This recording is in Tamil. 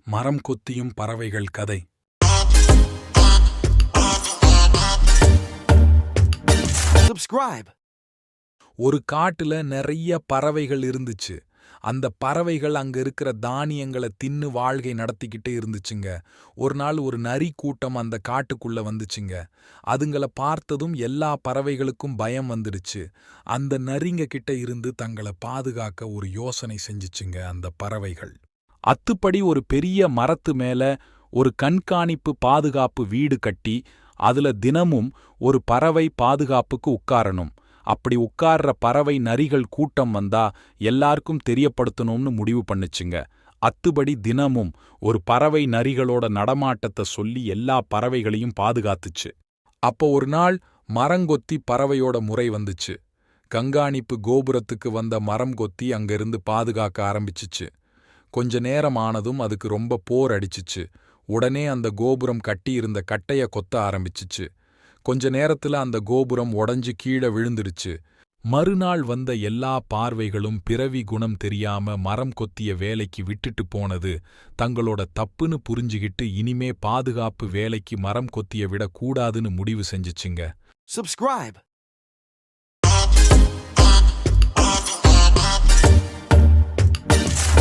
மரம் கொத்தியும் பறவைகள் கதை. Subscribe. ஒரு காட்டுல நிறைய பறவைகள் இருந்துச்சு. அந்த பறவைகள் அங்க இருக்கிற தானியங்களை தின்னு வாழ்க்கை நடத்திக்கிட்டே இருந்துச்சுங்க. ஒரு நாள் ஒரு நரி கூட்டம் அந்த காட்டுக்குள்ள வந்துச்சுங்க. அதுங்களை பார்த்ததும் எல்லா பறவைகளுக்கும் பயம் வந்துடுச்சு. அந்த நரிங்க கிட்ட இருந்து தங்களை பாதுகாக்க ஒரு யோசனை செஞ்சுச்சுங்க அந்த பறவைகள். அத்துப்படி ஒரு பெரிய மரத்து மேல ஒரு கண்காணிப்பு பாதுகாப்பு வீடு கட்டி அதுல தினமும் ஒரு பறவை பாதுகாப்புக்கு உட்காரணும். அப்படி உட்கார்ற பறவை நரிகள் கூட்டம் வந்தா எல்லாருக்கும் தெரியப்படுத்தணும்னு முடிவு பண்ணுச்சுங்க. அத்துபடி தினமும் ஒரு பறவை நரிகளோட நடமாட்டத்தை சொல்லி எல்லா பறவைகளையும் பாதுகாத்துச்சு. அப்போ ஒரு நாள் மரங்கொத்தி பறவையோட முறை வந்துச்சு. கண்காணிப்பு கோபுரத்துக்கு வந்த மரங்கொத்தி அங்கிருந்து பாதுகாக்க ஆரம்பிச்சுச்சு. கொஞ்ச நேரம் ஆனதும் அதுக்கு ரொம்ப போர் அடிச்சுச்சு. உடனே அந்த கோபுரம் கட்டியிருந்த கட்டைய கொத்த ஆரம்பிச்சுச்சு. கொஞ்ச நேரத்துல அந்த கோபுரம் உடைஞ்சு கீழே விழுந்துடுச்சு. மறுநாள் வந்த எல்லா பார்வைகளும் பிறவி குணம் தெரியாம மரம் கொத்திய வேலைக்கு விட்டுட்டு போனது தங்களோட தப்புன்னு புரிஞ்சுகிட்டு இனிமே பாதுகாப்பு வேலைக்கு மரம் கொத்திய விட கூடாதுன்னு முடிவு செஞ்சுச்சுங்க. Subscribe.